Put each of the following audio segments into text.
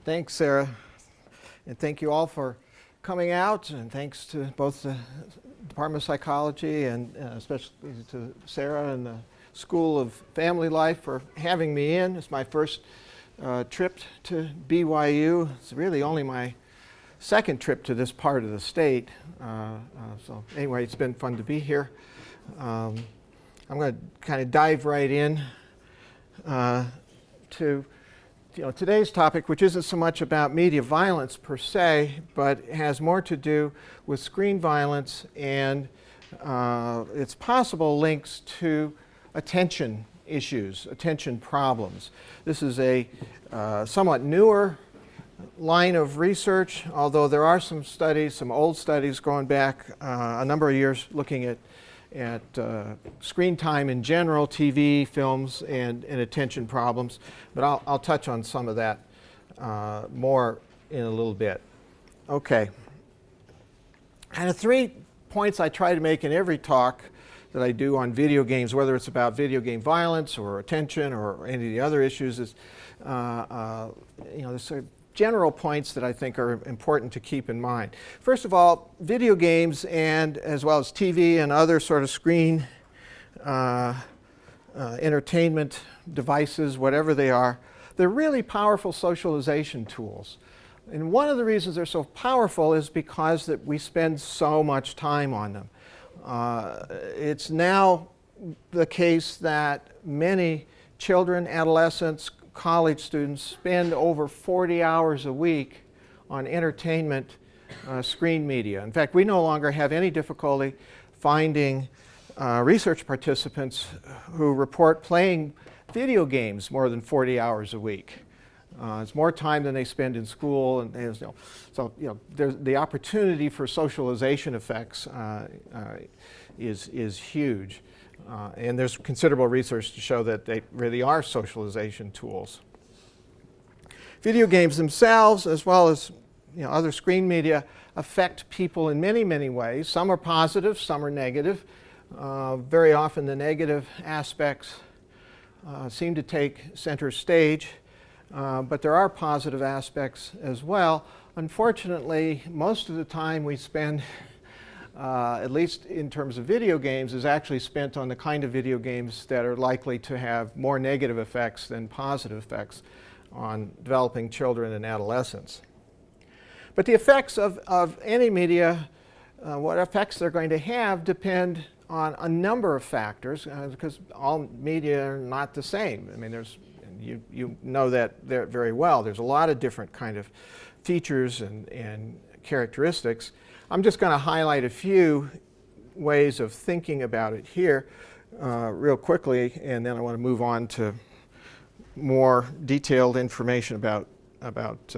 Thanks, Sarah, and thank you all for coming out, and thanks to both the Department of Psychology and especially to Sarah and the School of Family Life for having me in. It's my first trip to BYU. It's really only my second trip to this part of the state. So anyway, it's been fun to be here. I'm going to kind of dive right in to today's topic, which isn't so much about media violence per se, but has more to do with screen violence and its possible links to attention issues, attention problems. This is a somewhat newer line of research, although there are some studies, some old studies going back a number of years looking at screen time in general, TV, films, and attention problems. But I'll touch on some of that more in a little bit. Okay. Kind of 3 points I try to make in every talk that I do on video games, whether it's about video game violence or attention or any of the other issues, is there's sort of general points that I think are important to keep in mind. First of all, video games, and as well as TV and other sort of screen entertainment devices, whatever they are, they're really powerful socialization tools. And one of the reasons they're so powerful is because that we spend so much time on them. It's now the case that many children, adolescents, college students spend over 40 hours a week on entertainment screen media. In fact, we no longer have any difficulty finding research participants who report playing video games more than 40 hours a week. It's more time than they spend in school, and there's the opportunity for socialization effects is huge. And there's considerable research to show that they really are socialization tools. Video games themselves, as well as other screen media, affect people in many, many ways. Some are positive, some are negative. Very often the negative aspects seem to take center stage, but there are positive aspects as well. Unfortunately, most of the time we spend at least in terms of video games, is actually spent on the kind of video games that are likely to have more negative effects than positive effects on developing children and adolescents. But the effects of any media, what effects they're going to have, depend on a number of factors, because all media are not the same. I mean, you know that very well. There's a lot of different kind of features and characteristics. I'm just going to highlight a few ways of thinking about it here real quickly, and then I want to move on to more detailed information about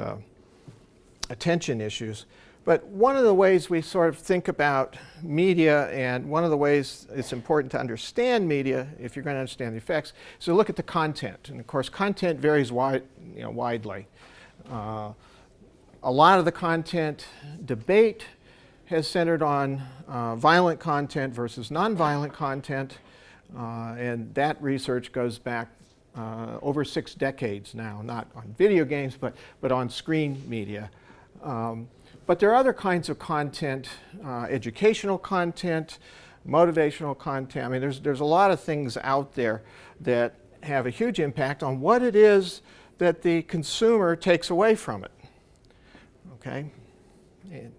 attention issues. But one of the ways we sort of think about media, and one of the ways it's important to understand media, if you're going to understand the effects, is to look at the content. And of course, content varies widely. A lot of the content debate has centered on violent content versus nonviolent content, and that research goes back over 6 decades now, not on video games, but on screen media. But there are other kinds of content, educational content, motivational content. I mean, there's a lot of things out there that have a huge impact on what it is that the consumer takes away from it. Okay? And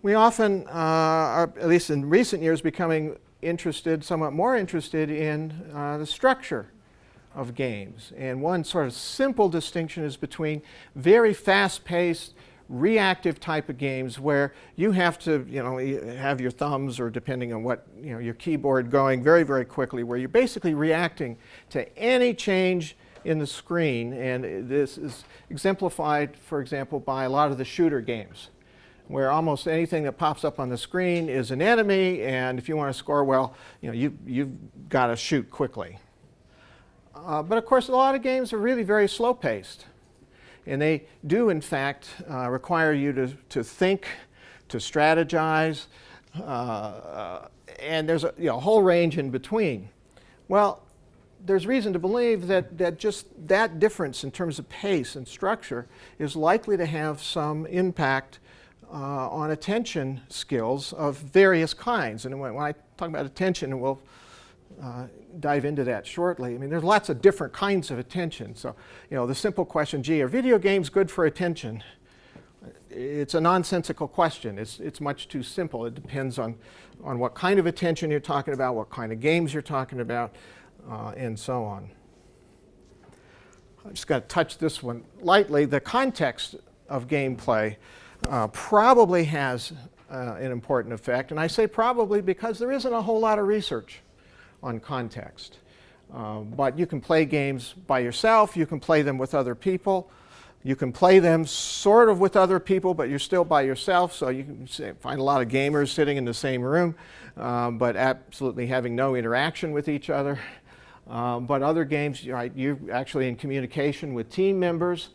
we often are, at least in recent years, becoming interested, somewhat more interested in the structure of games. And one sort of simple distinction is between very fast-paced, reactive type of games where you have to, have your thumbs, or depending on what, your keyboard, going very, very quickly, where you're basically reacting to any change in the screen. And this is exemplified, for example, by a lot of the shooter games, where almost anything that pops up on the screen is an enemy, and if you want to score well, you've got to shoot quickly. But of course, a lot of games are really very slow-paced, and they do, in fact, require you to think, to strategize, and there's a whole range in between. Well, there's reason to believe that just that difference in terms of pace and structure is likely to have some impact on attention skills of various kinds. And when I talk about attention, and we'll dive into that shortly, I mean, there's lots of different kinds of attention. So, the simple question, gee, are video games good for attention? It's a nonsensical question. It's much too simple. It depends on what kind of attention you're talking about, what kind of games you're talking about, and so on. I'm just going to touch this one lightly. The context of gameplay probably has an important effect. And I say probably because there isn't a whole lot of research on context. But you can play games by yourself. You can play them with other people. You can play them sort of with other people, but you're still by yourself. So you can find a lot of gamers sitting in the same room, but absolutely having no interaction with each other. But other games, you're actually in communication with team members.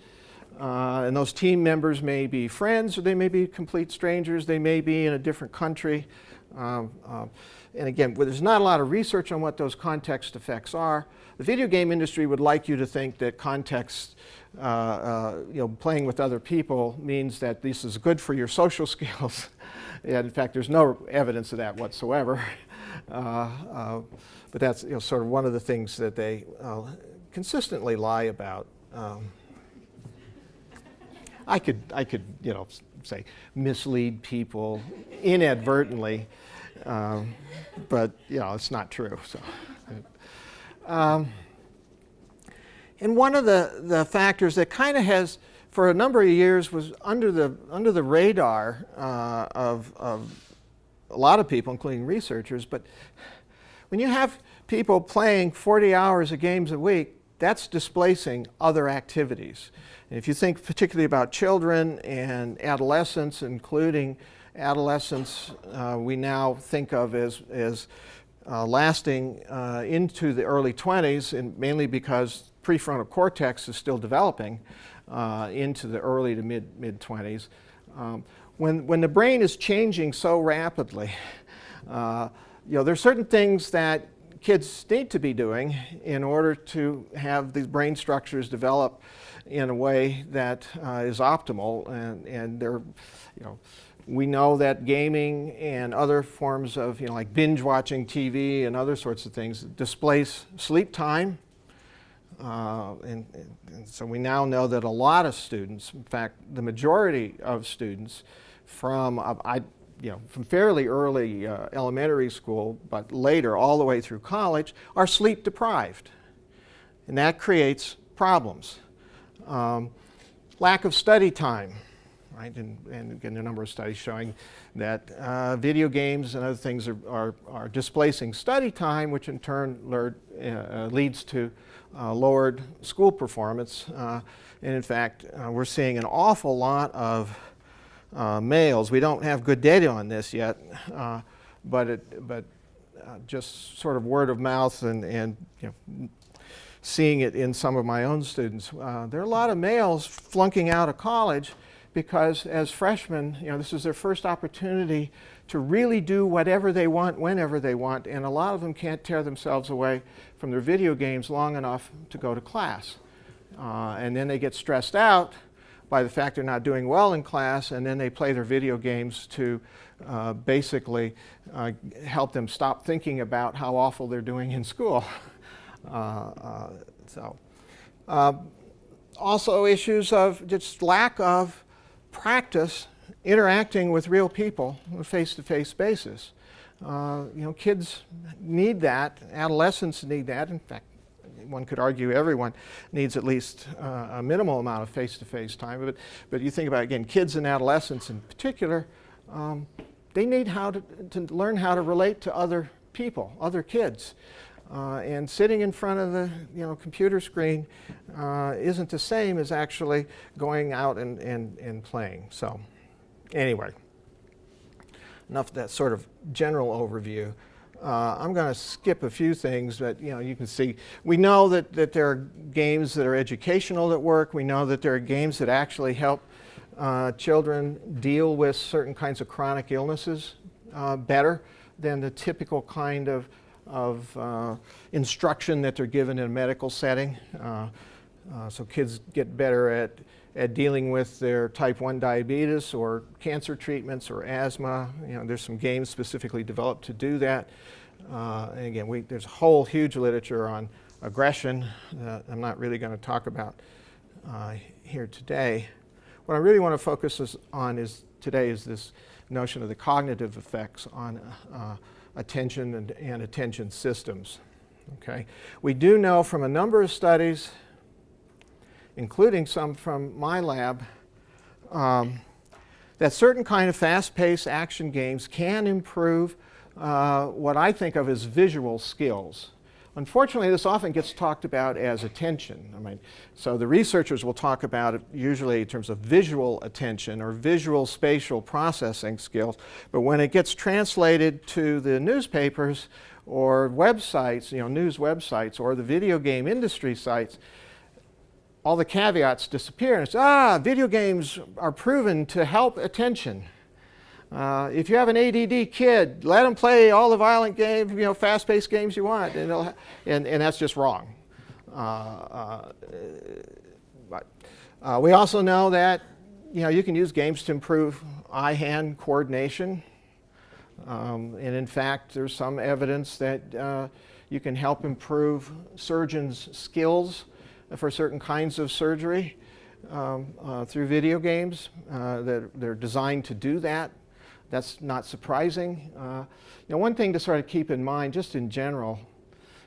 And those team members may be friends, or they may be complete strangers. They may be in a different country. And again, there's not a lot of research on what those context effects are. The video game industry would like you to think that context, playing with other people means that this is good for your social skills. And in fact, there's no evidence of that whatsoever. But that's sort of one of the things that they consistently lie about. I could say mislead people inadvertently, but it's not true. So, and one of the factors that kind of has, for a number of years, was under the radar of a lot of people, including researchers. But when you have people playing 40 hours of games a week, that's displacing other activities. And if you think particularly about children and adolescents, including adolescents we now think of as lasting into the early 20s, and mainly because prefrontal cortex is still developing into the early to mid 20s. When the brain is changing so rapidly, there's certain things that kids need to be doing in order to have these brain structures develop in a way that is optimal. And they're, we know that gaming and other forms of, like binge watching TV and other sorts of things displace sleep time. And so we now know that a lot of students, in fact, the majority of students from fairly early elementary school, but later all the way through college, are sleep deprived. And that creates problems. Lack of study time, right? And again, a number of studies showing that video games and other things are displacing study time, which in turn leads to lowered school performance. And in fact, we're seeing an awful lot of males. We don't have good data on this yet, but just sort of word of mouth and seeing it in some of my own students. There are a lot of males flunking out of college because as freshmen, this is their first opportunity to really do whatever they want, whenever they want, and a lot of them can't tear themselves away from their video games long enough to go to class. And then they get stressed out by the fact they're not doing well in class, and then they play their video games to basically help them stop thinking about how awful they're doing in school. Also issues of just lack of practice interacting with real people on a face-to-face basis. Kids need that, adolescents need that. In fact, one could argue everyone needs at least a minimal amount of face-to-face time. But you think about, again, kids and adolescents in particular, they need to learn how to relate to other people, other kids. And sitting in front of the computer screen isn't the same as actually going out and playing. So anyway, enough of that sort of general overview. I'm going to skip a few things, but you can see we know that there are games that are educational that work. We know that there are games that actually help children deal with certain kinds of chronic illnesses better than the typical kind of instruction that they're given in a medical setting. So kids get better at dealing with their type 1 diabetes or cancer treatments or asthma. There's some games specifically developed to do that. And again, there's a whole huge literature on aggression that I'm not really going to talk about here today. What I really want to focus on today is this notion of the cognitive effects on attention and attention systems. Okay? We do know from a number of studies, including some from my lab, that certain kind of fast-paced action games can improve what I think of as visual skills. Unfortunately, this often gets talked about as attention. So the researchers will talk about it usually in terms of visual attention or visual spatial processing skills, but when it gets translated to the newspapers or websites, news websites or the video game industry sites, all the caveats disappear, and it's, video games are proven to help attention. If you have an ADD kid, let them play all the violent games, fast-paced games you want, and that's just wrong. But we also know that you can use games to improve eye-hand coordination, and in fact, there's some evidence that you can help improve surgeons' skills for certain kinds of surgery through video games that they're designed to do that. That's not surprising. One thing to sort of keep in mind, just in general,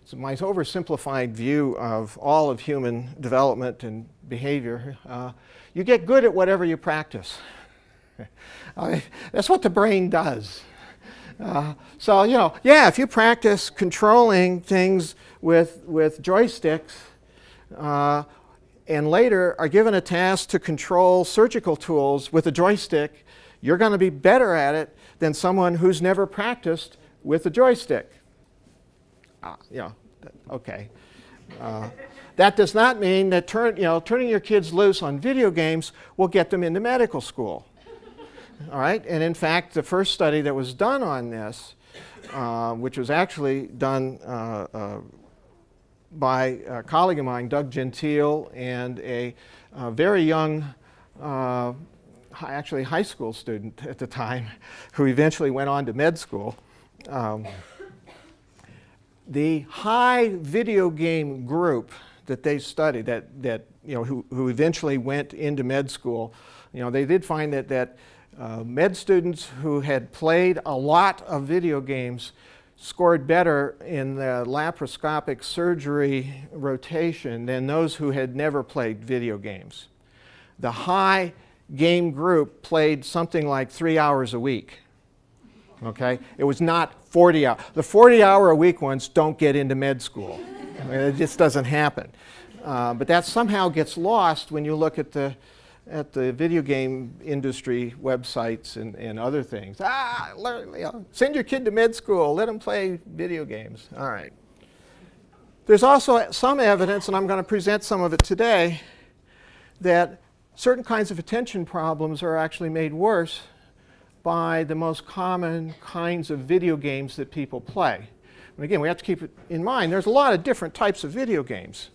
is my oversimplified view of all of human development and behavior. You get good at whatever you practice. That's what the brain does. So, if you practice controlling things with joysticks, and later are given a task to control surgical tools with a joystick, you're going to be better at it than someone who's never practiced with a joystick. Okay. That does not mean that turning your kids loose on video games will get them into medical school. All right? And in fact, the first study that was done on this, which was actually done by a colleague of mine, Doug Gentile, and a very young, actually high school student at the time, who eventually went on to med school. The high video game group that they studied, who eventually went into med school, they did find that med students who had played a lot of video games scored better in the laparoscopic surgery rotation than those who had never played video games. The high game group played something like 3 hours a week. Okay? It was not 40 hours. The 40-hour-a-week ones don't get into med school. It just doesn't happen. But that somehow gets lost when you look at the video game industry websites and other things. Send your kid to med school, let them play video games. All right. There's also some evidence, and I'm going to present some of it today, that certain kinds of attention problems are actually made worse by the most common kinds of video games that people play. And again, we have to keep it in mind, there's a lot of different types of video games.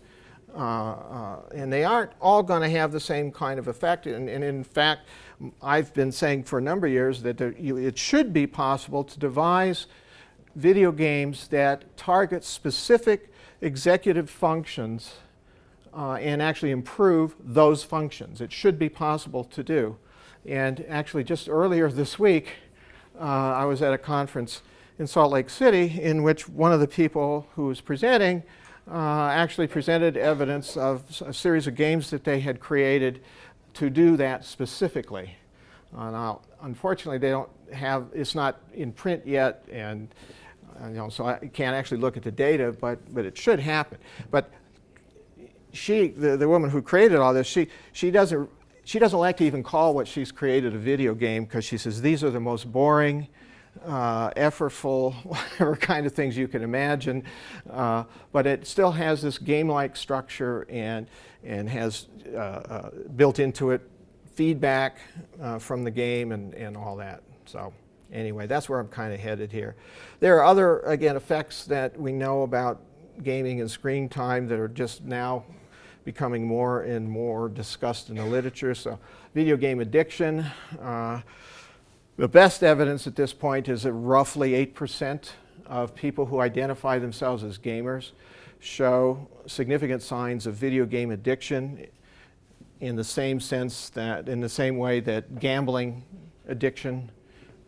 And they aren't all going to have the same kind of effect. And in fact, I've been saying for a number of years that it should be possible to devise video games that target specific executive functions and actually improve those functions. It should be possible to do. And actually, just earlier this week, I was at a conference in Salt Lake City in which one of the people who was presenting actually presented evidence of a series of games that they had created to do that specifically. Now, unfortunately, they don't have, it's not in print yet, and so I can't actually look at the data, but it should happen. But the woman who created all this, she doesn't like to even call what she's created a video game, because she says these are the most boring, effortful, whatever kind of things you can imagine, but it still has this game-like structure and has built into it feedback from the game and all that. So Anyway, that's where I'm kind of headed here. There are other, again, effects that we know about gaming and screen time that are just now becoming more and more discussed in the literature. So video game addiction, the best evidence at this point is that roughly 8% of people who identify themselves as gamers show significant signs of video game addiction in the same sense that, in the same way that gambling addiction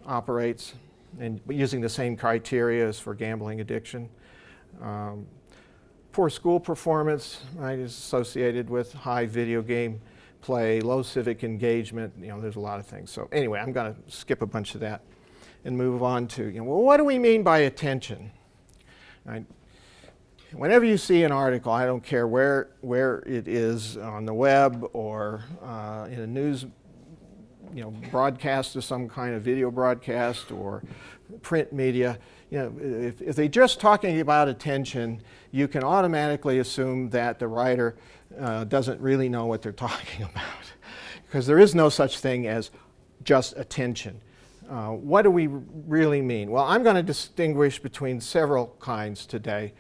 operates, and using the same criteria as for gambling addiction. Poor school performance, right, is associated with high video game play, low civic engagement. There's a lot of things. So anyway, I'm going to skip a bunch of that and move on to, well, what do we mean by attention? Right? Whenever you see an article, I don't care where it is on the web or in a news broadcast of some kind of video broadcast or print media, if they're just talking about attention, you can automatically assume that the writer doesn't really know what they're talking about, because there is no such thing as just attention. What do we really mean? Well, I'm going to distinguish between several kinds today,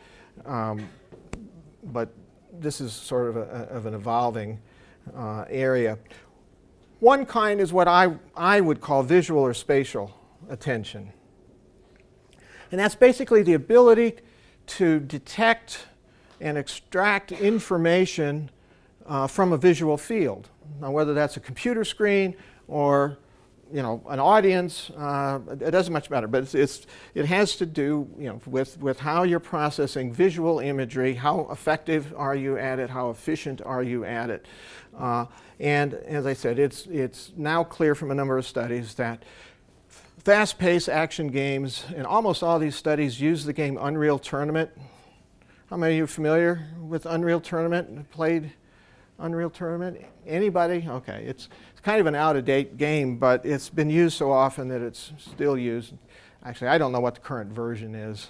but this is sort of an evolving area. One kind is what I would call visual or spatial attention. And that's basically the ability to detect and extract information from a visual field. Now, whether that's a computer screen or an audience, it doesn't much matter. But it has to do with how you're processing visual imagery. How effective are you at it? How efficient are you at it? And as I said, it's now clear from a number of studies that fast-paced action games, and almost all these studies use the game Unreal Tournament. How many of you are familiar with Unreal Tournament? Played Unreal Tournament? Anybody? Okay, it's kind of an out-of-date game, but it's been used so often that it's still used. Actually, I don't know what the current version is.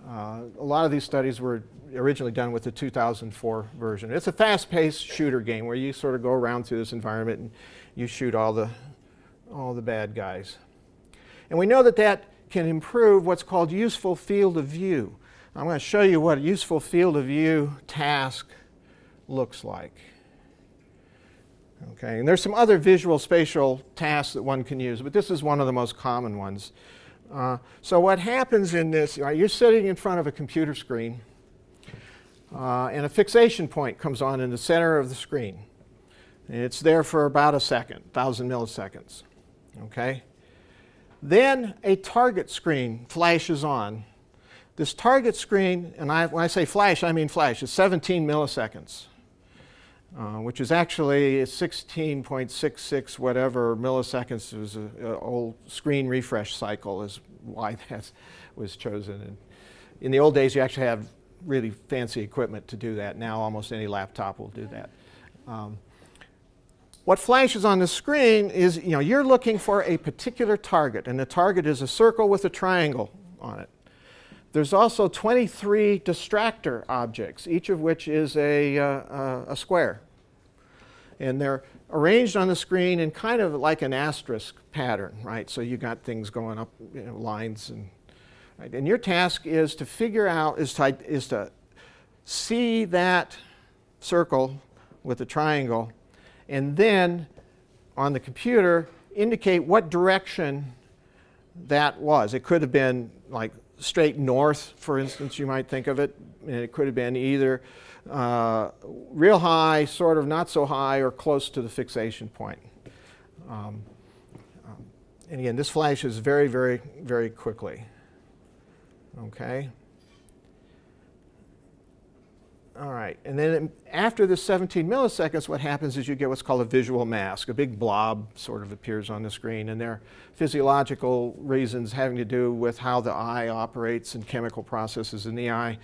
A lot of these studies were originally done with the 2004 version. It's a fast-paced shooter game where you sort of go around through this environment and you shoot all the bad guys. And we know that can improve what's called useful field of view. I'm going to show you what a useful field of view task looks like. Okay, and there's some other visual spatial tasks that one can use, but this is one of the most common ones. So what happens in this, you're sitting in front of a computer screen, and a fixation point comes on in the center of the screen. And it's there for about a second, 1,000 milliseconds. Okay? Then a target screen flashes on. This target screen, and when I say flash, I mean flash, is 17 milliseconds, which is actually 16.66 whatever milliseconds. It was an old screen refresh cycle is why that was chosen. And in the old days, you actually have really fancy equipment to do that. Now almost any laptop will do that. What flashes on the screen is, you're looking for a particular target, and the target is a circle with a triangle on it. There's also 23 distractor objects, each of which is a square. And they're arranged on the screen in kind of like an asterisk pattern, right? So you got things going up, lines, right? And your task is to figure out, is to see that circle with the triangle, and then on the computer indicate what direction that was. It could have been like straight north, for instance, you might think of it, and it could have been either real high, sort of not so high, or close to the fixation point. And again, this flashes very, very, very quickly. Okay? All right, and then after the 17 milliseconds, what happens is you get what's called a visual mask. A big blob sort of appears on the screen, and there are physiological reasons having to do with how the eye operates and chemical processes in the eye,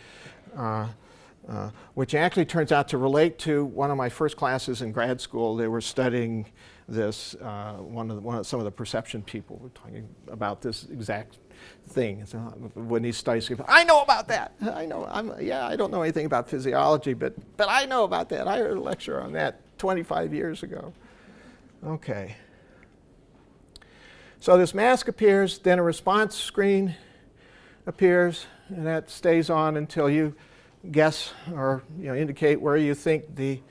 which actually turns out to relate to one of my first classes in grad school. They were studying this, some of the perception people were talking about this exact thing. So when these studies came, I know about that. I don't know anything about physiology, but I know about that. I heard a lecture on that 25 years ago. Okay. So this mask appears, then a response screen appears, and that stays on until you guess or indicate where you think the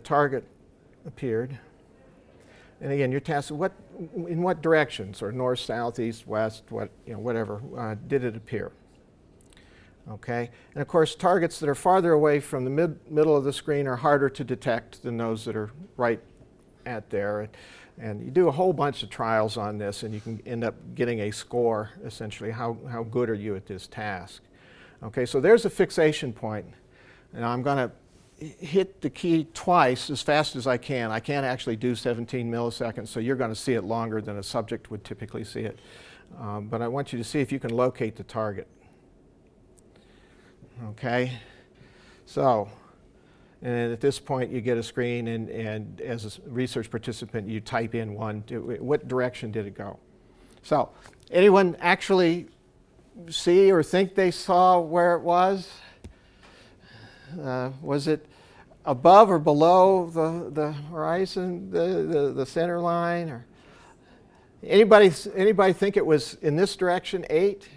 target appeared. And again, you're tasked in what direction, sort of north, south, east, west, whatever, did it appear? Okay, and of course, targets that are farther away from the middle of the screen are harder to detect than those that are right at there. And you do a whole bunch of trials on this, and you can end up getting a score, essentially, how good are you at this task. Okay, so there's a fixation point, and I'm going to hit the key twice as fast as I can. I can't actually do 17 milliseconds, so you're going to see it longer than a subject would typically see it. But I want you to see if you can locate the target. Okay, so, and at this point you get a screen, and as a research participant you type in what direction did it go? So, anyone actually see or think they saw where it was? Was it above or below the horizon, the center line? Or anybody think it was in this direction, 8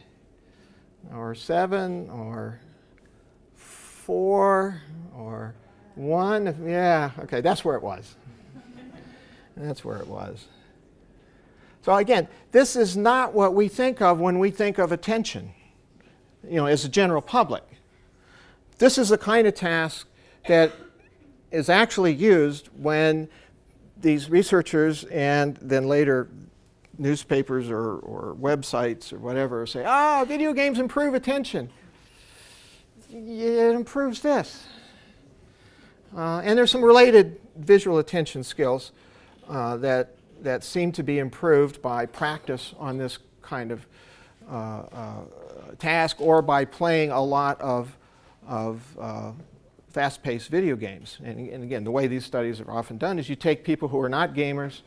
or 7 or 4 or 1? Yeah, okay, that's where it was. That's where it was. So again, this is not what we think of when we think of attention, as a general public. This is the kind of task that is actually used when these researchers and then later newspapers or websites or whatever say, video games improve attention. Yeah, it improves this. And there's some related visual attention skills that seem to be improved by practice on this kind of task, or by playing a lot of fast-paced video games. And again, the way these studies are often done is you take people who are not gamers,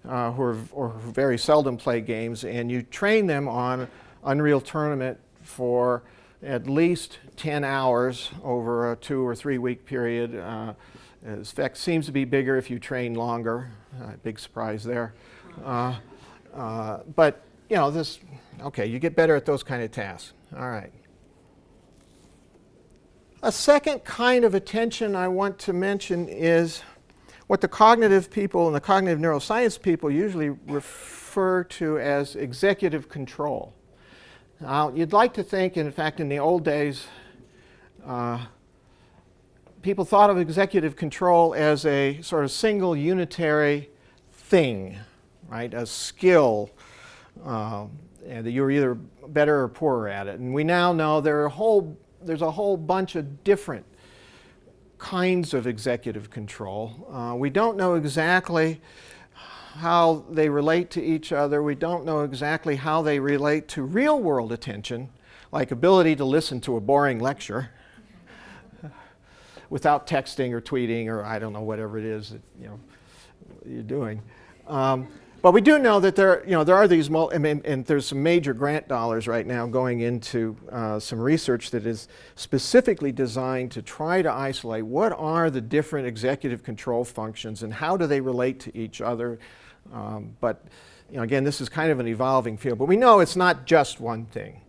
who very seldom play games, and you train them on Unreal Tournament for at least 10 hours over a 2 or 3 week period. The effect seems to be bigger if you train longer. Big surprise there. But you get better at those kind of tasks. All right. A second kind of attention I want to mention is what the cognitive people and the cognitive neuroscience people usually refer to as executive control. Now, you'd like to think, in fact, in the old days, people thought of executive control as a sort of single unitary thing, right? A skill, and that you were either better or poorer at it. And we now know there's a whole bunch of different kinds of executive control. We don't know exactly how they relate to each other. We don't know exactly how they relate to real-world attention, like ability to listen to a boring lecture without texting or tweeting or I don't know, whatever it is that you're doing. But we do know that there are these, and there's some major grant dollars right now going into some research that is specifically designed to try to isolate what are the different executive control functions and how do they relate to each other. But again, this is kind of an evolving field. But we know it's not just one thing.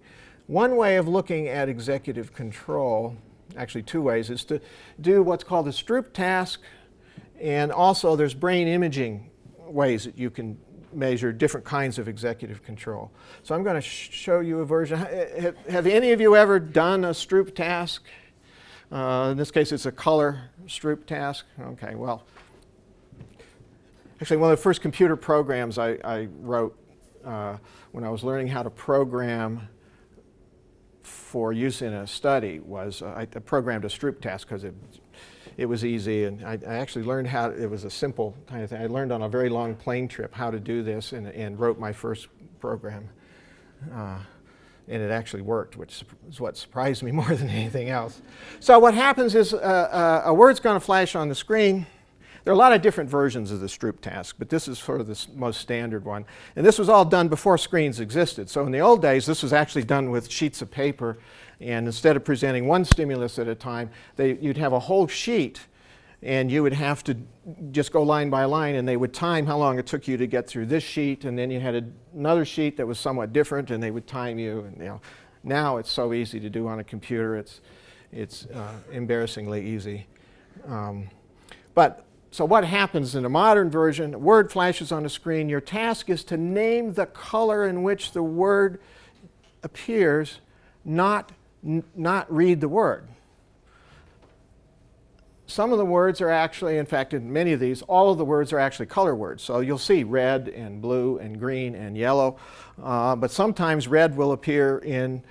One way of looking at executive control, actually 2 ways, is to do what's called a Stroop Task, and also there's brain imaging ways that you can measure different kinds of executive control. So I'm going to show you a version. Have any of you ever done a Stroop Task? In this case, it's a color Stroop Task. Okay, well, actually one of the first computer programs I wrote when I was learning how to program for use in a study was I programmed a Stroop Task because it was easy, and I actually learned how, it was a simple kind of thing. I learned on a very long plane trip how to do this and wrote my first program. And it actually worked, which is what surprised me more than anything else. So what happens is a word's going to flash on the screen. There are a lot of different versions of the Stroop Task, but this is sort of the most standard one. And this was all done before screens existed. So in the old days, this was actually done with sheets of paper. And instead of presenting one stimulus at a time, you'd have a whole sheet and you would have to just go line by line, and they would time how long it took you to get through this sheet, and then you had another sheet that was somewhat different, and they would time you. And now it's so easy to do on a computer. It's embarrassingly easy. So what happens in a modern version? A word flashes on the screen. Your task is to name the color in which the word appears, not read the word. Some of the words are actually, in fact, in many of these, all of the words are actually color words. So you'll see red and blue and green and yellow. But sometimes red will appear in,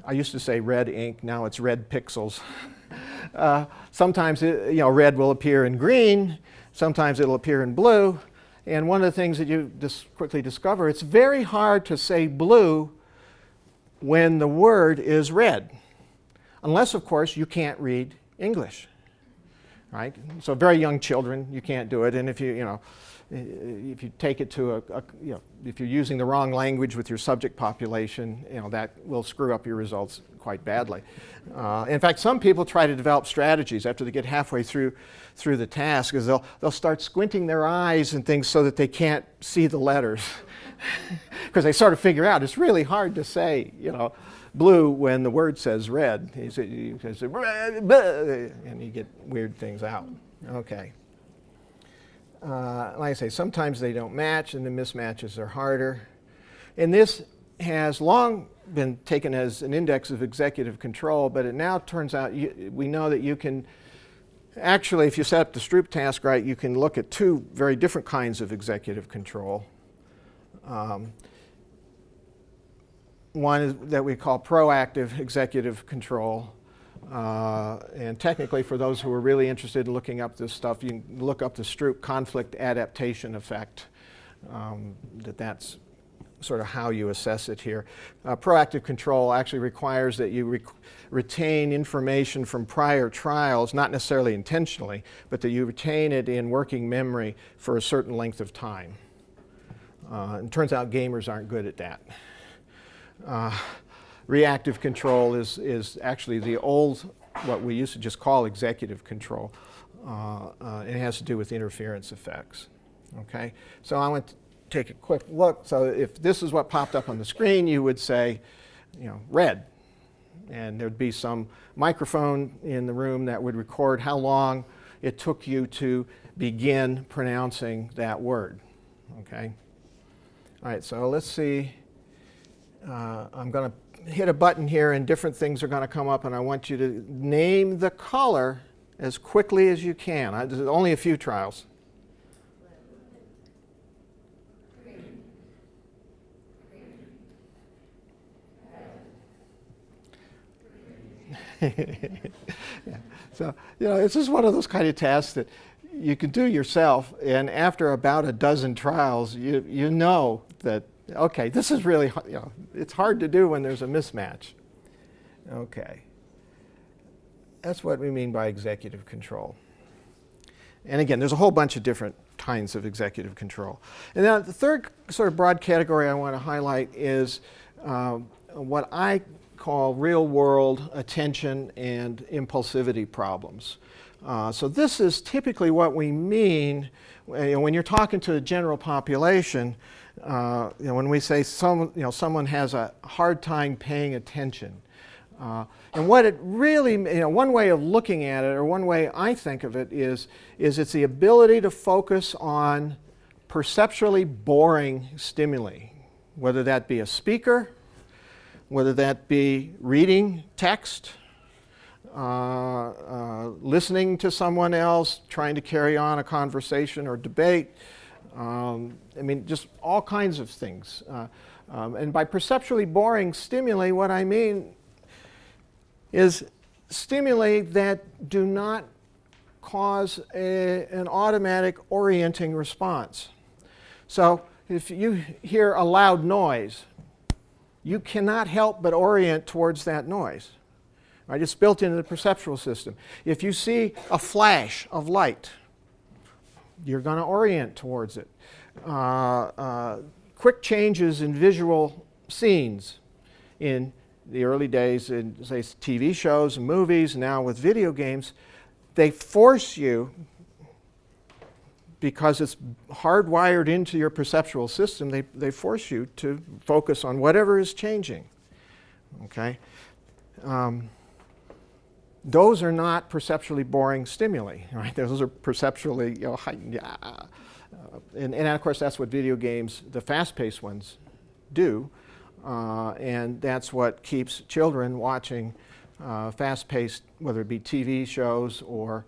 I used to say red ink, now it's red pixels. Sometimes red will appear in green. Sometimes it'll appear in blue. And one of the things that you just quickly discover, it's very hard to say blue when the word is red. Unless, of course, you can't read English. Right? So very young children, you can't do it. And if you take it to if you're using the wrong language with your subject population, that will screw up your results quite badly. In fact, some people try to develop strategies after they get halfway through the task, is they'll start squinting their eyes and things so that they can't see the letters, because they sort of figure out it's really hard to say, blue when the word says red. He says red, and you get weird things out. Okay. Like I say, sometimes they don't match, and the mismatches are harder. And this has long been taken as an index of executive control, but it now turns out we know that you can actually, if you set up the Stroop task right, you can look at two very different kinds of executive control. One is that we call proactive executive control. And technically, for those who are really interested in looking up this stuff, you can look up the Stroop conflict adaptation effect. That's sort of how you assess it here. Proactive control actually requires that you retain information from prior trials, not necessarily intentionally, but that you retain it in working memory for a certain length of time. It turns out gamers aren't good at that. Reactive control is actually the old, what we used to just call executive control. It has to do with interference effects. Okay, so I want to take a quick look. So if this is what popped up on the screen, you would say, red. And there'd be some microphone in the room that would record how long it took you to begin pronouncing that word. Okay? All right, so let's see. I'm going to hit a button here, and different things are going to come up, and I want you to name the color as quickly as you can. There's only a few trials. Yeah. So, this is one of those kind of tasks that you can do yourself, and after about a dozen trials, you know that, okay, this is really, it's hard to do when there's a mismatch. Okay. That's what we mean by executive control. And again, there's a whole bunch of different kinds of executive control. And now the third sort of broad category I want to highlight is what I call real-world attention and impulsivity problems. So this is typically what we mean when you're talking to the general population. When we say someone has a hard time paying attention. And what it really, one way of looking at it, or one way I think of it, is it's the ability to focus on perceptually boring stimuli, whether that be a speaker, whether that be reading text, listening to someone else, trying to carry on a conversation or debate. Just all kinds of things. And by perceptually boring stimuli, what I mean is stimuli that do not cause an automatic orienting response. So if you hear a loud noise, you cannot help but orient towards that noise. Right? It's built into the perceptual system. If you see a flash of light, you're going to orient towards it. Quick changes in visual scenes in the early days in, say, TV shows and movies, now with video games, they force you, because it's hardwired into your perceptual system, they force you to focus on whatever is changing. Okay? Those are not perceptually boring stimuli, right? Those are perceptually, heightened. And of course, that's what video games, the fast-paced ones, do. And that's what keeps children watching fast-paced, whether it be TV shows or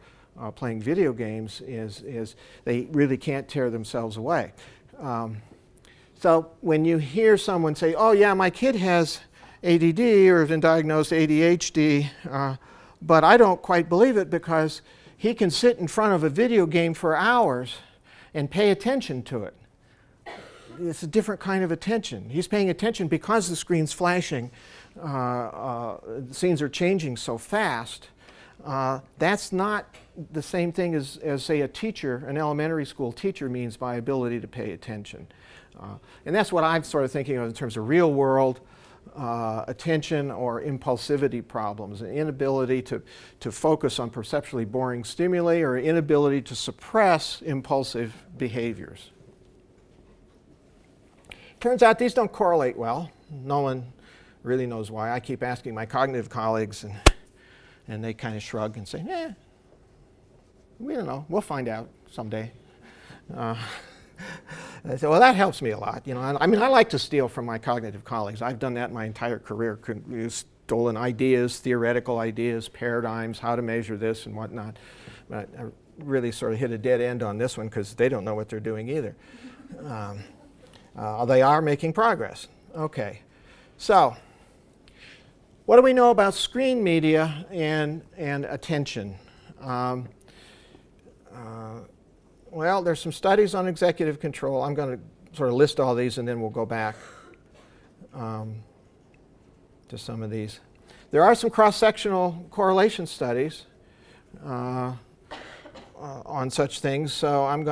playing video games, is they really can't tear themselves away. So when you hear someone say, oh yeah, my kid has ADD or has been diagnosed ADHD, but I don't quite believe it because he can sit in front of a video game for hours and pay attention to it. It's a different kind of attention. He's paying attention because the screen's flashing. Scenes are changing so fast. That's not the same thing as, say, a teacher, an elementary school teacher means by ability to pay attention. And that's what I'm sort of thinking of in terms of real world attention or impulsivity problems, an inability to focus on perceptually boring stimuli or inability to suppress impulsive behaviors. Turns out these don't correlate well. No one really knows why. I keep asking my cognitive colleagues, and they kind of shrug and say, we don't know. We'll find out someday. I said, well, that helps me a lot. I mean, I like to steal from my cognitive colleagues. I've done that my entire career. Stolen ideas, theoretical ideas, paradigms, how to measure this and whatnot. But I really sort of hit a dead end on this one because they don't know what they're doing either. They are making progress. Okay, so what do we know about screen media and attention? Well, there's some studies on executive control. I'm going to sort of list all these and then we'll go back to some of these. There are some cross-sectional correlation studies on such things, so I'm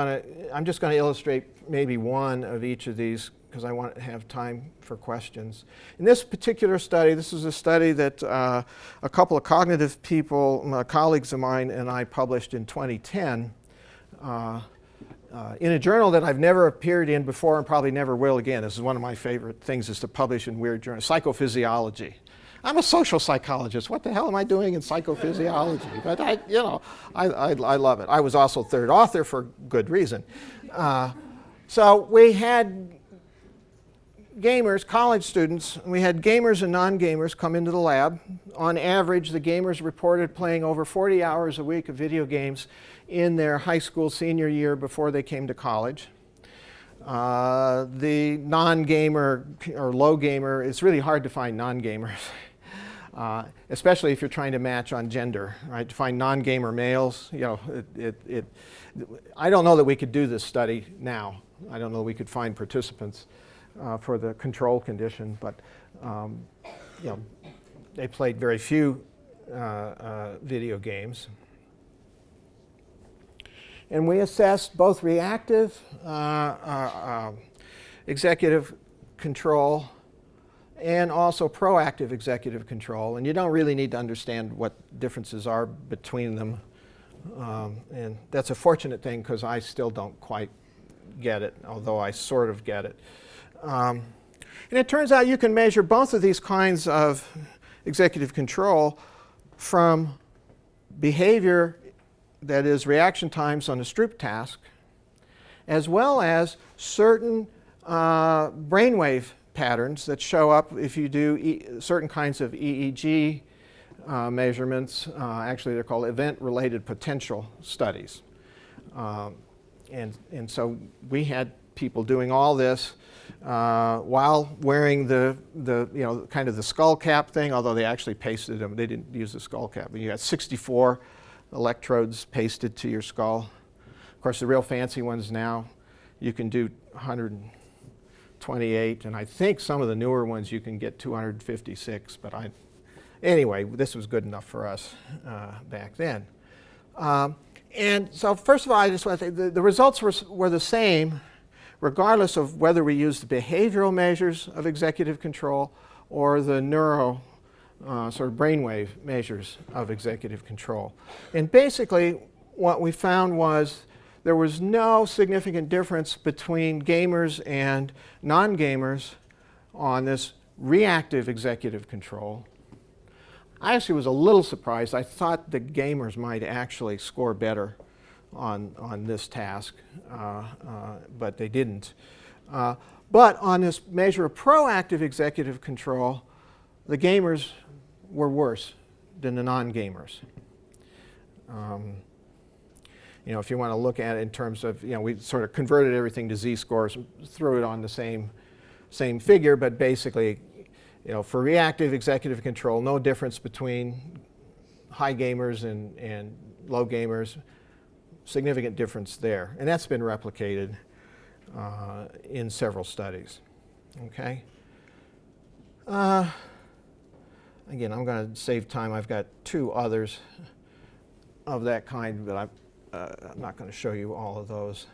just going to illustrate maybe one of each of these because I want to have time for questions. In this particular study, this is a study that a couple of cognitive people, colleagues of mine, and I published in 2010 in a journal that I've never appeared in before and probably never will again. This is one of my favorite things, is to publish in weird journals. Psychophysiology. I'm a social psychologist. What the hell am I doing in psychophysiology? But I love it. I was also third author for good reason. So we had gamers, college students, we had gamers and non-gamers come into the lab. On average, the gamers reported playing over 40 hours a week of video games in their high school senior year before they came to college. The non-gamer or low gamer, it's really hard to find non-gamers, especially if you're trying to match on gender, right? To find non-gamer males, I don't know that we could do this study now. I don't know that we could find participants for the control condition, but they played very few video games. And we assessed both reactive executive control and also proactive executive control. And you don't really need to understand what differences are between them. And that's a fortunate thing because I still don't quite get it, although I sort of get it. And it turns out you can measure both of these kinds of executive control from behavior that is reaction times on a Stroop task, as well as certain brainwave patterns that show up if you do certain kinds of EEG measurements. Actually, they're called event-related potential studies. And so we had people doing all this while wearing the kind of the skull cap thing, although they actually pasted them. They didn't use the skull cap. But you had 64 electrodes pasted to your skull. Of course, the real fancy ones now, you can do 128, and I think some of the newer ones you can get 256, but anyway, this was good enough for us back then. And so first of all, I just want to say the results were the same regardless of whether we used the behavioral measures of executive control or the sort of brainwave measures of executive control. And basically what we found was there was no significant difference between gamers and non-gamers on this reactive executive control. I actually was a little surprised. I thought the gamers might actually score better on this task, but they didn't. But on this measure of proactive executive control, the gamers were worse than the non-gamers. If you want to look at it in terms of, we sort of converted everything to z-scores, threw it on the same figure, but basically, for reactive executive control, no difference between high gamers and low gamers. Significant difference there, and that's been replicated in several studies. Okay. Again, I'm going to save time. I've got two others of that kind, but I'm not going to show you all of those.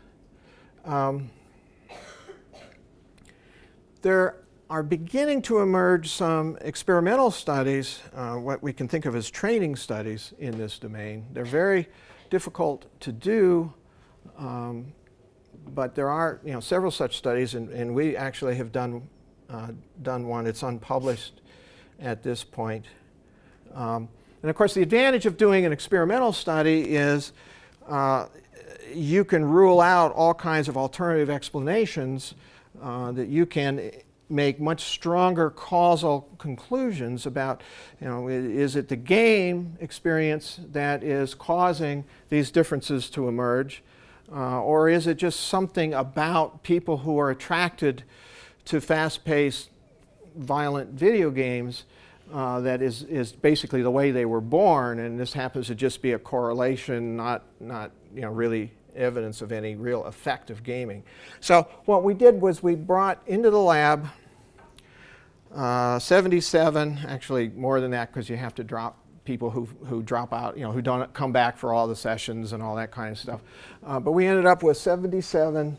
There are beginning to emerge some experimental studies, what we can think of as training studies in this domain. They're very difficult to do, but there are several such studies, and we actually have done one. It's unpublished at this point. And of course, the advantage of doing an experimental study is you can rule out all kinds of alternative explanations that you can make much stronger causal conclusions about, is it the game experience that is causing these differences to emerge, or is it just something about people who are attracted to fast-paced, violent video games that is basically the way they were born, and this happens to just be a correlation, not really evidence of any real effect of gaming. So what we did was we brought into the lab 77, actually more than that, because you have to drop people who drop out, who don't come back for all the sessions and all that kind of stuff. But we ended up with 77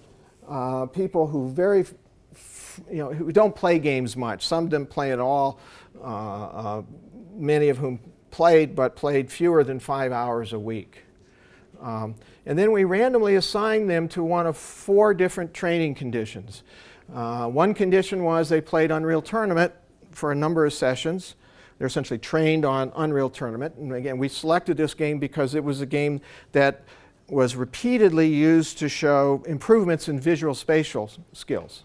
people who who don't play games much. Some didn't play at all. Many of whom played, but played fewer than 5 hours a week. And then we randomly assigned them to one of 4 different training conditions. One condition was they played Unreal Tournament for a number of sessions. They're essentially trained on Unreal Tournament. And again, we selected this game because it was a game that was repeatedly used to show improvements in visual spatial skills.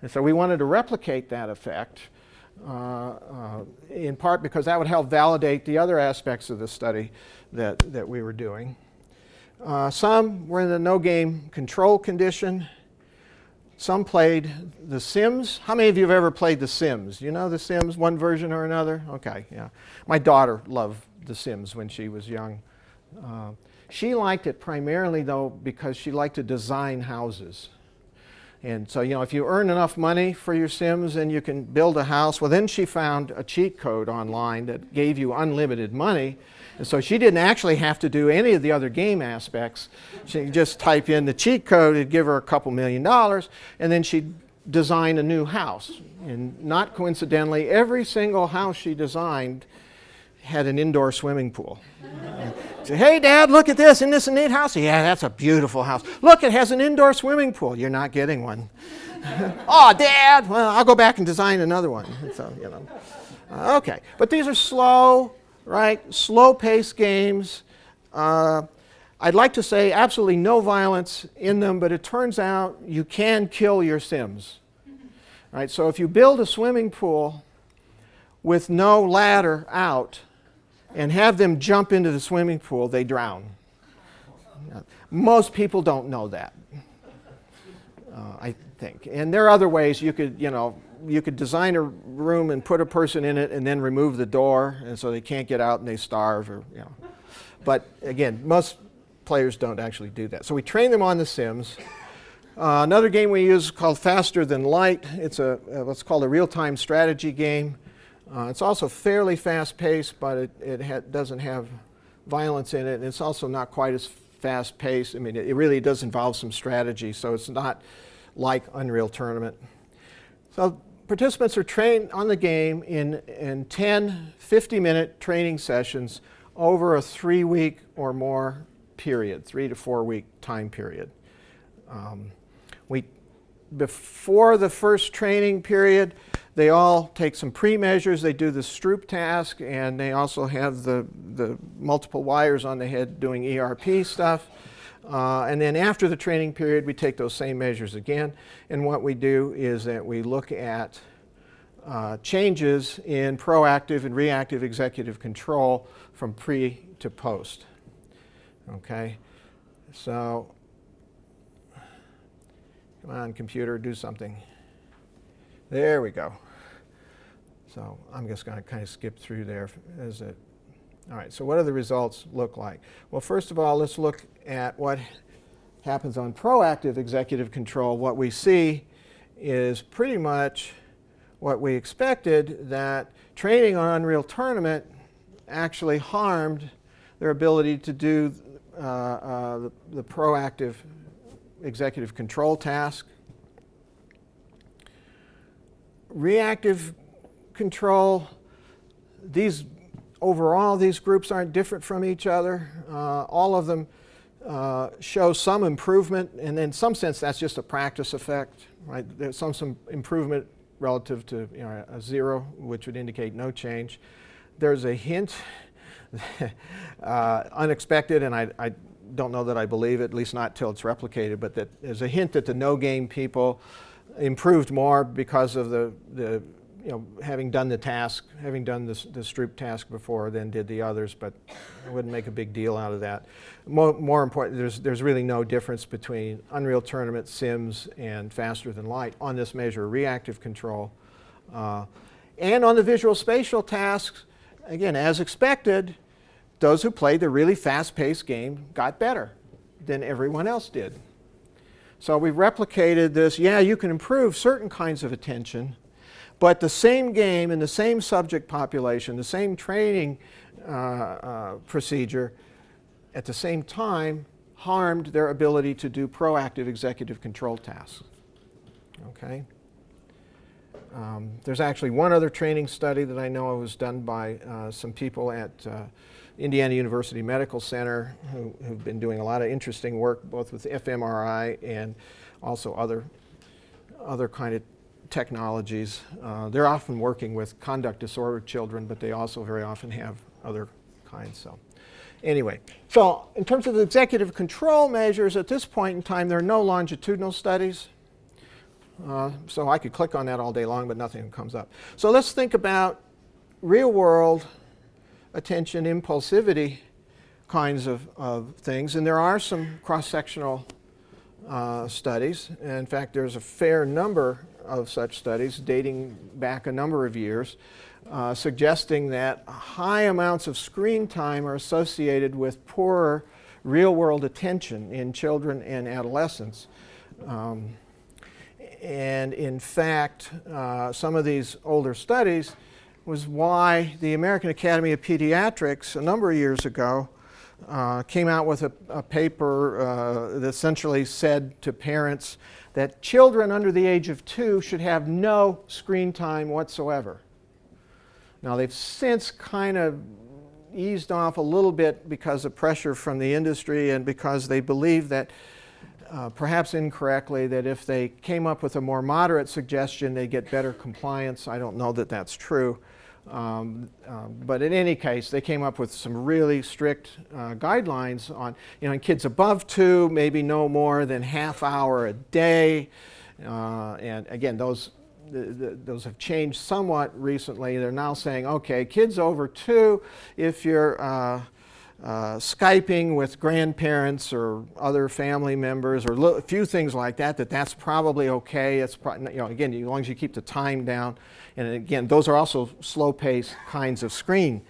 And so we wanted to replicate that effect, in part because that would help validate the other aspects of the study that we were doing. Some were in the no game control condition. Some played The Sims. How many of you have ever played The Sims? You know The Sims, one version or another? Okay, yeah. My daughter loved The Sims when she was young. She liked it primarily, though, because she liked to design houses. And so, if you earn enough money for your Sims and you can build a house, well, then she found a cheat code online that gave you unlimited money. And so she didn't actually have to do any of the other game aspects. She could just type in the cheat code, it'd give her a couple $1 million, and then she'd design a new house. And not coincidentally, every single house she designed had an indoor swimming pool. Say, hey, Dad, look at this. Isn't this a neat house? Yeah, that's a beautiful house. Look, it has an indoor swimming pool. You're not getting one. Oh, Dad, well, I'll go back and design another one. So, okay, but these are slow, right? Slow-paced games. I'd like to say absolutely no violence in them, but it turns out you can kill your Sims. Right? So if you build a swimming pool with no ladder out and have them jump into the swimming pool, they drown. Most people don't know that, I think. And there are other ways you could, you could design a room and put a person in it and then remove the door, and so they can't get out and they starve, or But again, most players don't actually do that. So we train them on The Sims. Another game we use is called Faster Than Light. It's what's called a real-time strategy game. It's also fairly fast-paced, but it doesn't have violence in it. And it's also not quite as fast-paced. I mean, it really does involve some strategy, so it's not like Unreal Tournament. So participants are trained on the game in 10 50-minute training sessions over a 3-week or more period, 3 to 4 week time period. Before the first training period, they all take some pre-measures. They do the Stroop Task, and they also have the multiple wires on the head doing ERP stuff. And then after the training period, we take those same measures again. And what we do is that we look at changes in proactive and reactive executive control from pre to post. Okay, so come on, computer, do something. There we go. So I'm just going to kind of skip through there. All right, so what do the results look like? Well, first of all, let's look at what happens on proactive executive control. What we see is pretty much what we expected, that training on Unreal Tournament actually harmed their ability to do the proactive executive control task. Reactive control, overall, these groups aren't different from each other. All of them show some improvement, and in some sense that's just a practice effect, right? There's some improvement relative to a 0, which would indicate no change. There's a hint, unexpected, and I don't know that I believe it, at least not till it's replicated, but that there's a hint that the no-game people improved more because of the having done the task, having done the Stroop task before than did the others, but I wouldn't make a big deal out of that. More important, there's really no difference between Unreal Tournament, Sims, and Faster Than Light on this measure of reactive control. And on the visual spatial tasks, again, as expected, those who played the really fast-paced game got better than everyone else did. So we replicated this. Yeah, you can improve certain kinds of attention, but the same game in the same subject population, the same training procedure, at the same time harmed their ability to do proactive executive control tasks. Okay? There's actually one other training study that I know was done by some people at Indiana University Medical Center who've been doing a lot of interesting work both with fMRI and also other kind of technologies. They're often working with conduct disordered children, but they also very often have other kinds. So anyway, so in terms of the executive control measures, at this point in time, there are no longitudinal studies. So I could click on that all day long, but nothing comes up. So let's think about real-world attention, impulsivity kinds of things. And there are some cross-sectional studies. In fact, there's a fair number of such studies dating back a number of years suggesting that high amounts of screen time are associated with poorer real-world attention in children and adolescents. And in fact, some of these older studies was why the American Academy of Pediatrics a number of years ago came out with a paper that essentially said to parents that children under the age of 2 should have no screen time whatsoever. Now they've since kind of eased off a little bit because of pressure from the industry and because they believe that perhaps incorrectly, that if they came up with a more moderate suggestion, they'd get better compliance. I don't know that that's true. But in any case, they came up with some really strict guidelines on, in kids above 2, maybe no more than half hour a day. And again, those have changed somewhat recently. They're now saying, okay, kids over 2, if you're Skyping with grandparents or other family members or a few things like that, that's probably okay. It's again, as long as you keep the time down. And again, those are also slow-paced kinds of screen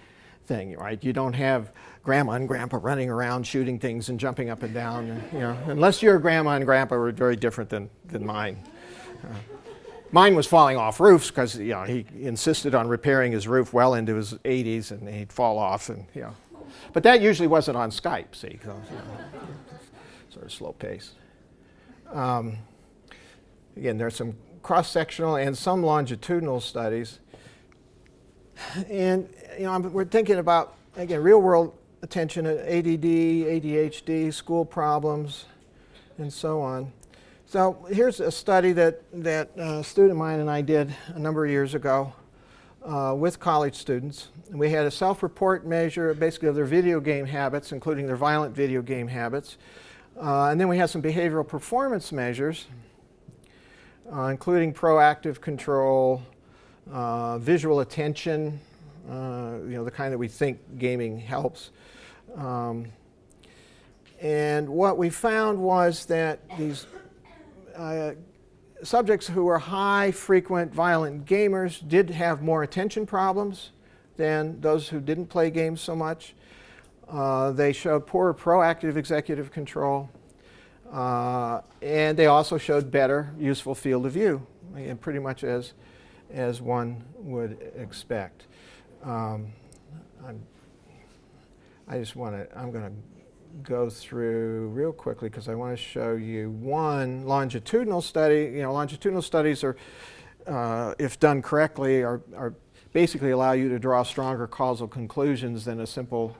thing, right? You don't have grandma and grandpa running around shooting things and jumping up and down. And, unless your grandma and grandpa were very different than mine. Mine was falling off roofs because he insisted on repairing his roof well into his 80s, and he'd fall off, and But that usually wasn't on Skype, see, so, sort of slow pace. Again, there's some cross-sectional and some longitudinal studies. And we're thinking about, again, real-world attention, ADD, ADHD, school problems, and so on. So here's a study that a student of mine and I did a number of years ago with college students. And we had a self-report measure basically of their video game habits, including their violent video game habits. And then we had some behavioral performance measures, including proactive control, visual attention, the kind that we think gaming helps. And what we found was that these subjects who were high, frequent, violent gamers did have more attention problems than those who didn't play games so much. They showed poorer proactive executive control. And they also showed better useful field of view, and pretty much as one would expect. I'm going to go through real quickly because I want to show you one longitudinal study. Longitudinal studies are, if done correctly, are basically allow you to draw stronger causal conclusions than a simple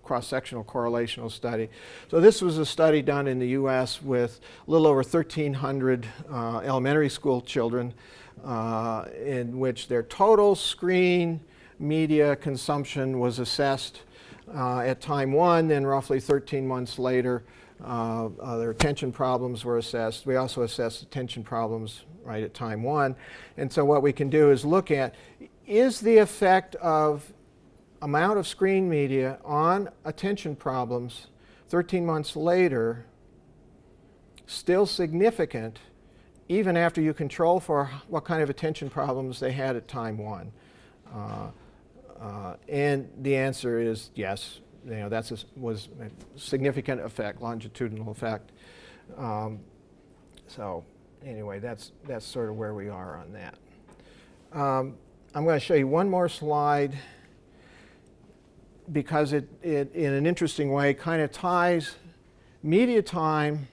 cross-sectional correlational study. So this was a study done in the US with a little over 1,300 elementary school children in which their total screen media consumption was assessed at time 1, then roughly 13 months later their attention problems were assessed. We also assessed attention problems right at time 1. And so what we can do is look at, is the effect of amount of screen media on attention problems 13 months later still significant even after you control for what kind of attention problems they had at time 1? And the answer is yes. Was a significant effect, longitudinal effect. So anyway, that's sort of where we are on that. I'm going to show you one more slide because it in an interesting way kind of ties media time,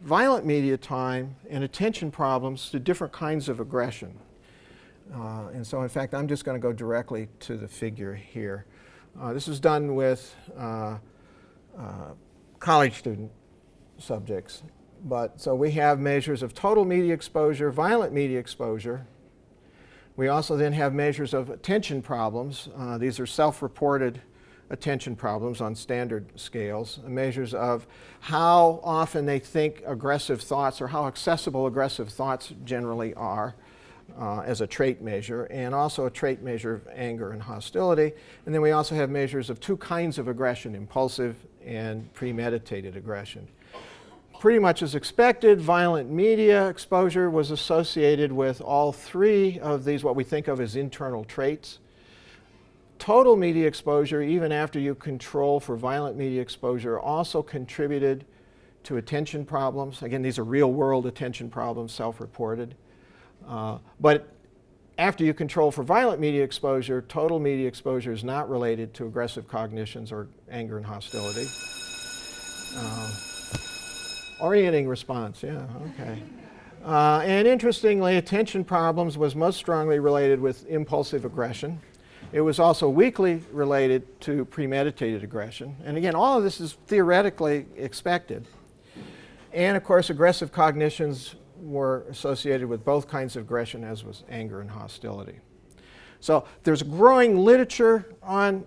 violent media time, and attention problems to different kinds of aggression. And so in fact, I'm just going to go directly to the figure here. This was done with college student subjects. So we have measures of total media exposure, violent media exposure. We also then have measures of attention problems. These are self-reported attention problems on standard scales, measures of how often they think aggressive thoughts or how accessible aggressive thoughts generally are as a trait measure, and also a trait measure of anger and hostility. And then we also have measures of two kinds of aggression, impulsive and premeditated aggression. Pretty much as expected, violent media exposure was associated with all three of these, what we think of as internal traits. Total media exposure, even after you control for violent media exposure, also contributed to attention problems. Again, these are real-world attention problems, self-reported. But after you control for violent media exposure, total media exposure is not related to aggressive cognitions or anger and hostility. Orienting response, yeah, okay. And interestingly, attention problems was most strongly related with impulsive aggression. It was also weakly related to premeditated aggression. And again, all of this is theoretically expected. And of course, aggressive cognitions were associated with both kinds of aggression, as was anger and hostility. So there's growing literature on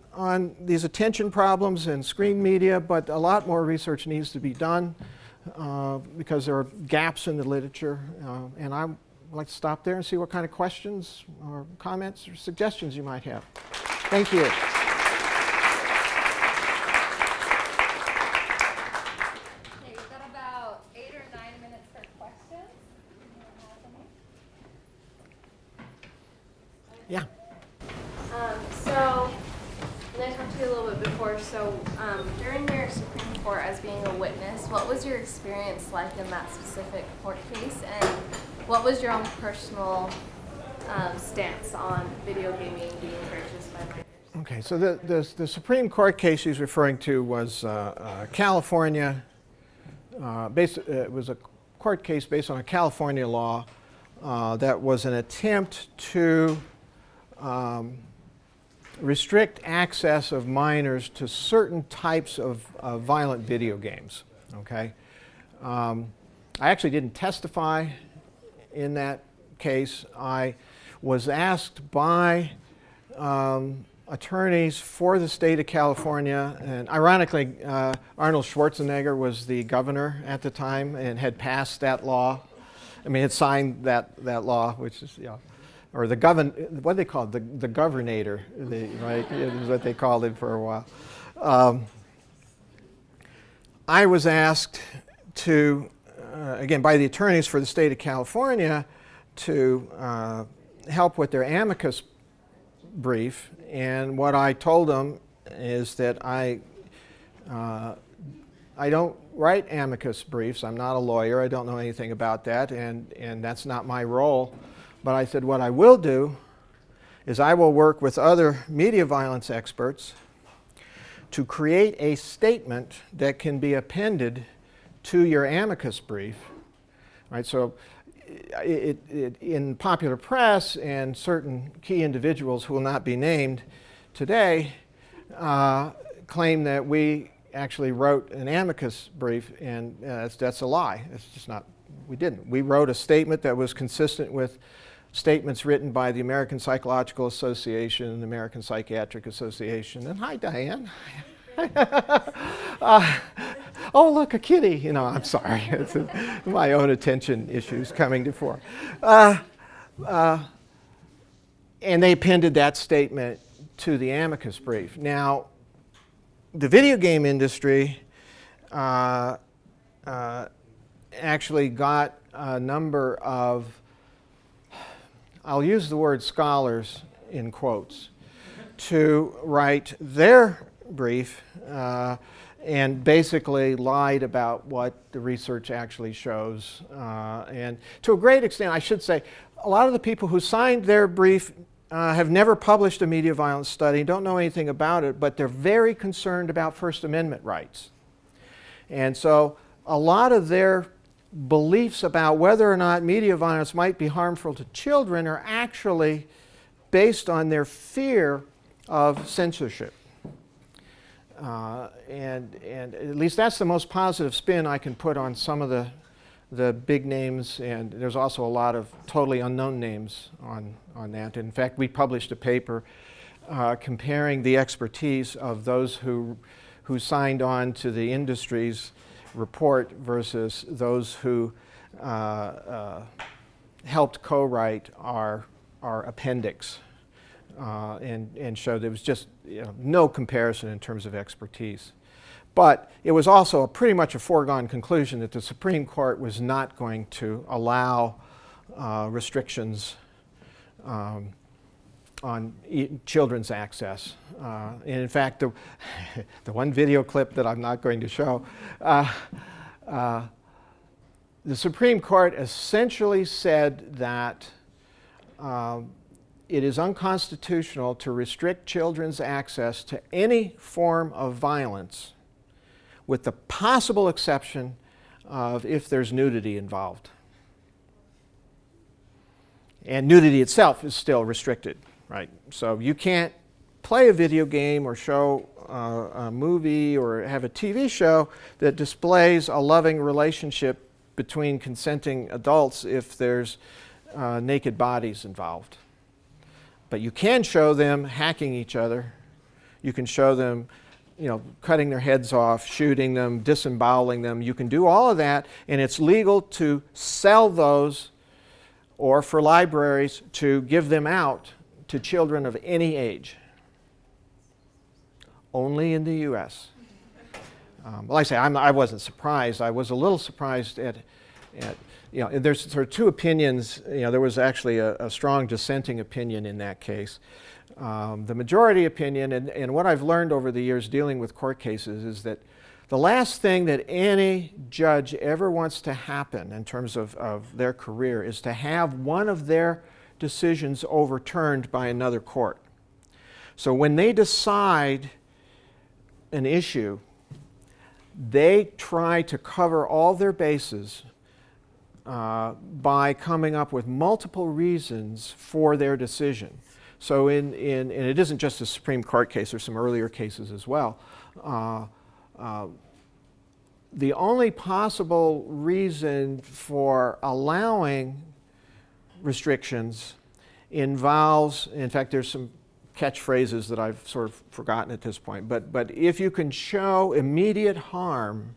these attention problems and screen media, but a lot more research needs to be done because there are gaps in the literature. And I'd like to stop there and see what kind of questions or comments or suggestions you might have. Thank you. Okay, we've got about 8 or 9 minutes for questions. Yeah. So, and I talked to you a little bit before, so during your Supreme Court as being a witness, what was your experience like in that specific court case, and what was your own personal stance on video gaming being purchased by minors? Okay, so the Supreme Court case he's referring to was California. It was a court case based on a California law that was an attempt to restrict access of minors to certain types of violent video games. Okay, I actually didn't testify in that case. I was asked by attorneys for the state of California, and ironically, Arnold Schwarzenegger was the governor at the time and had passed that law. I mean, had signed that law, which is, you know, or the what do they call it? The governator, right? Is what they called him for a while. I was asked to, again, by the attorneys for the state of California to help with their amicus brief, and what I told them is that I don't write amicus briefs. I'm not a lawyer. I don't know anything about that, and that's not my role. But I said what I will do is I will work with other media violence experts to create a statement that can be appended to your amicus brief. Right? So in popular press and certain key individuals who will not be named today claim that we actually wrote an amicus brief, and that's a lie. It's just not. We didn't. We wrote a statement that was consistent with statements written by the American Psychological Association and the American Psychiatric Association. And hi, Diane. Oh, look, a kitty. You know, I'm sorry. It's my own attention issues coming to fore. And they appended that statement to the amicus brief. Now, the video game industry actually got a number of, I'll use the word scholars in quotes, to write their brief and basically lied about what the research actually shows. And to a great extent, I should say, a lot of the people who signed their brief have never published a media violence study, don't know anything about it, but they're very concerned about First Amendment rights. And so a lot of their beliefs about whether or not media violence might be harmful to children are actually based on their fear of censorship. And at least that's the most positive spin I can put on some of the big names, and there's also a lot of totally unknown names on that. In fact, we published a paper comparing the expertise of those who signed on to the industry's report versus those who helped co-write our appendix, and showed there was just no comparison in terms of expertise. But it was also pretty much a foregone conclusion that the Supreme Court was not going to allow restrictions on children's access. And in fact, the one video clip that I'm not going to show, the Supreme Court essentially said that it is unconstitutional to restrict children's access to any form of violence, with the possible exception of if there's nudity involved. And nudity itself is still restricted, right? So you can't play a video game or show a movie or have a TV show that displays a loving relationship between consenting adults if there's naked bodies involved. But you can show them hacking each other. You can show them cutting their heads off, shooting them, disemboweling them. You can do all of that, and it's legal to sell those or for libraries to give them out to children of any age. Only in the U.S. Well, I say I wasn't surprised. I was a little surprised at there's sort of two opinions. There was actually a strong dissenting opinion in that case. The majority opinion, and what I've learned over the years dealing with court cases, is that the last thing that any judge ever wants to happen in terms of their career is to have one of their decisions overturned by another court. So when they decide an issue, they try to cover all their bases by coming up with multiple reasons for their decision. So and it isn't just a Supreme Court case, there's some earlier cases as well. The only possible reason for allowing restrictions involves, in fact, there's some catchphrases that I've sort of forgotten at this point, but if you can show immediate harm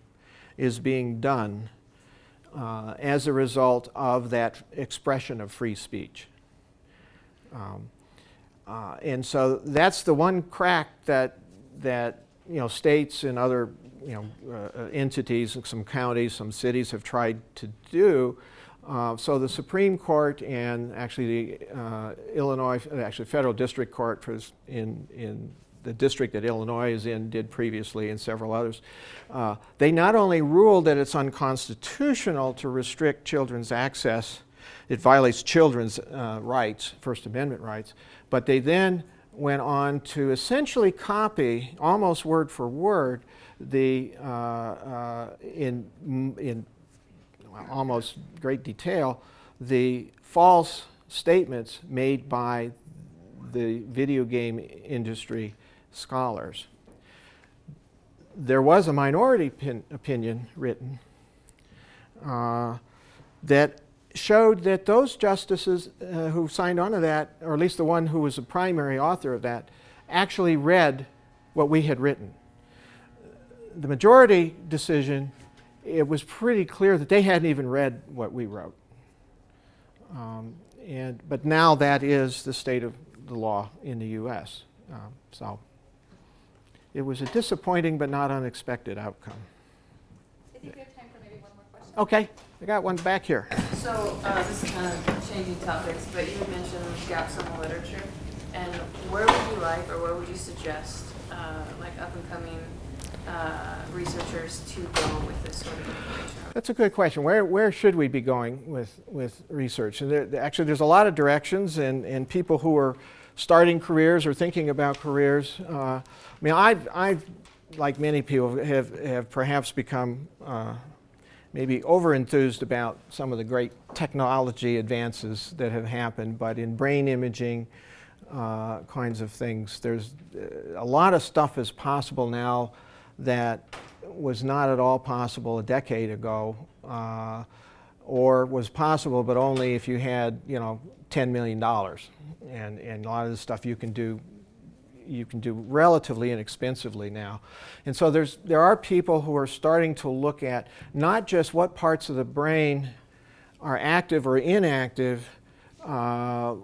is being done as a result of that expression of free speech. And so that's the one crack that states and other entities, some counties, some cities have tried to do. So the Supreme Court and actually the Federal District Court in the district that Illinois is in did previously, and several others, they not only ruled that it's unconstitutional to restrict children's access, it violates children's rights, First Amendment rights, but they then went on to essentially copy, almost word for word, in almost great detail, the false statements made by the video game industry scholars. There was a minority opinion written that showed that those justices who signed on to that, or at least the one who was the primary author of that, actually read what we had written. The majority decision, it was pretty clear that they hadn't even read what we wrote. But now that is the state of the law in the U.S. So it was a disappointing but not unexpected outcome. I think we have time for maybe one more question. Okay, I got one back here. So this is kind of changing topics, but you had mentioned gaps in the literature. And where would you like, or where would you suggest, like up-and-coming researchers to go with this sort of information? That's a good question. Where should we be going with research? And actually, there's a lot of directions, and people who are starting careers or thinking about careers. I mean, I've like many people, have perhaps become maybe over-enthused about some of the great technology advances that have happened, but in brain imaging kinds of things, there's a lot of stuff is possible now that was not at all possible a decade ago, or was possible but only if you had $10 million, and a lot of the stuff you can do relatively inexpensively now. And so there are people who are starting to look at not just what parts of the brain are active or inactive while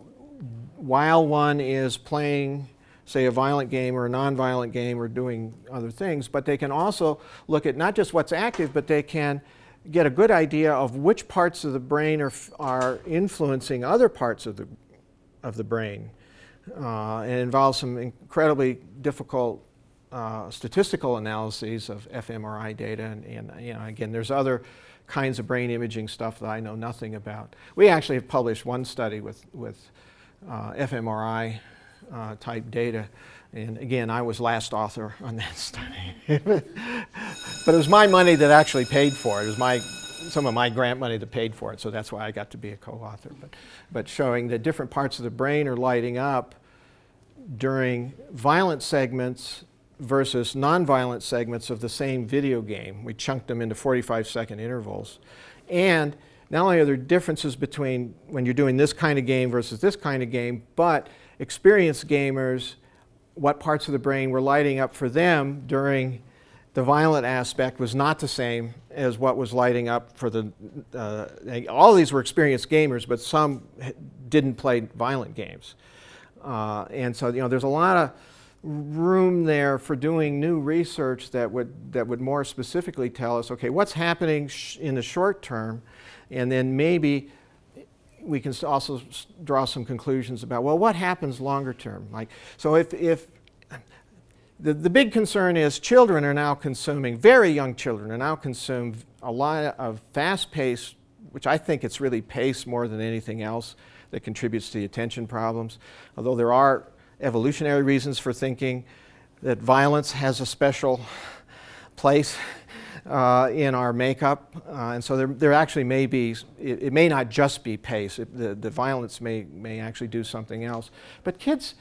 one is playing, say, a violent game or a non-violent game or doing other things, but they can also look at not just what's active, but they can get a good idea of which parts of the brain are influencing other parts of the brain. And it involves some incredibly difficult statistical analyses of fMRI data, and again, there's other kinds of brain imaging stuff that I know nothing about. We actually have published one study with fMRI type data, and again, I was last author on that study. But it was my money that actually paid for it. It was some of my grant money that paid for it, so that's why I got to be a co-author. But showing that different parts of the brain are lighting up during violent segments versus non-violent segments of the same video game. We chunked them into 45-second intervals. And not only are there differences between when you're doing this kind of game versus this kind of game, but experienced gamers, what parts of the brain were lighting up for them during the violent aspect was not the same as what was lighting up for all of these were experienced gamers, but some didn't play violent games. And so there's a lot of room there for doing new research that would more specifically tell us, okay, what's happening in the short term, and then maybe we can also draw some conclusions about, well, what happens longer term? Like, so if the big concern is children are now consuming, very young children are now consuming a lot of fast-paced, which I think it's really pace more than anything else that contributes to the attention problems. Although there are evolutionary reasons for thinking that violence has a special place in our makeup, and so there actually may be, it may not just be pace. The violence may actually do something else. But kids,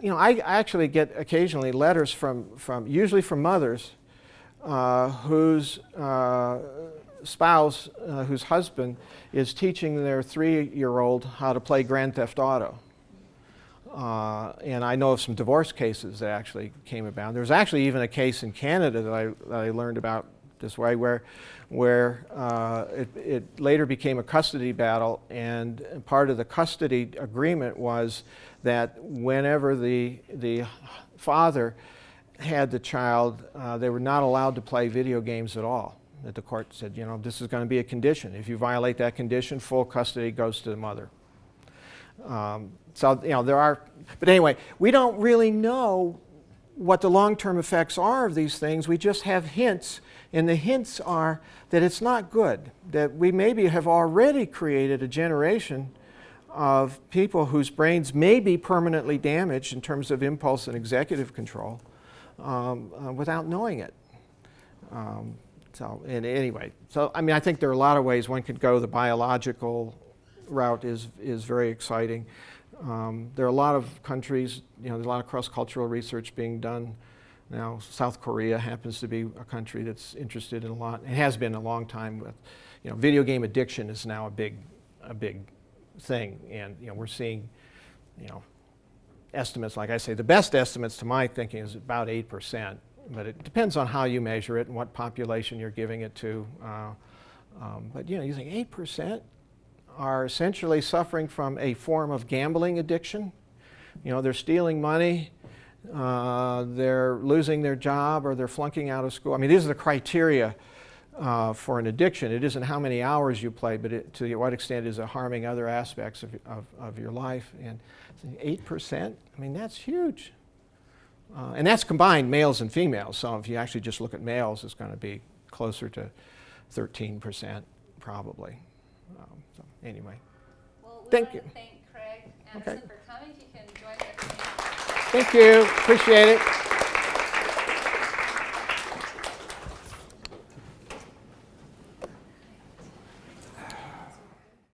you know, I actually get occasionally letters usually from mothers whose spouse, whose husband is teaching their 3-year-old how to play Grand Theft Auto. And I know of some divorce cases that actually came about. There was actually even a case in Canada that I learned about this way, where it later became a custody battle, and part of the custody agreement was that whenever the father had the child, they were not allowed to play video games at all. That the court said, you know, this is going to be a condition. If you violate that condition, full custody goes to the mother. So, you know, there are, but anyway, we don't really know what the long-term effects are of these things. We just have hints, and the hints are that it's not good, that we maybe have already created a generation of people whose brains may be permanently damaged in terms of impulse and executive control without knowing it. So, and anyway, so I mean, I think there are a lot of ways one could go. The biological route is very exciting. There are a lot of countries, you know, there's a lot of cross-cultural research being done now. South Korea happens to be a country that's interested in a lot. It has been a long time. With, you know, video game addiction is now a big thing, and you know, we're seeing, you know, estimates. Like I say, the best estimates to my thinking is about 8%, but it depends on how you measure it and what population you're giving it to. But you know, you think 8% are essentially suffering from a form of gambling addiction. You know, they're stealing money, they're losing their job, or they're flunking out of school. I mean, these are the criteria for an addiction. It isn't how many hours you play, but to what extent is it harming other aspects of your life. And 8%, I mean, that's huge. And that's combined males and females. So if you actually just look at males, it's going to be closer to 13% probably. So anyway, Well, we thank want you. to thank Craig Anderson for coming. He can join us. Thank you. Appreciate it.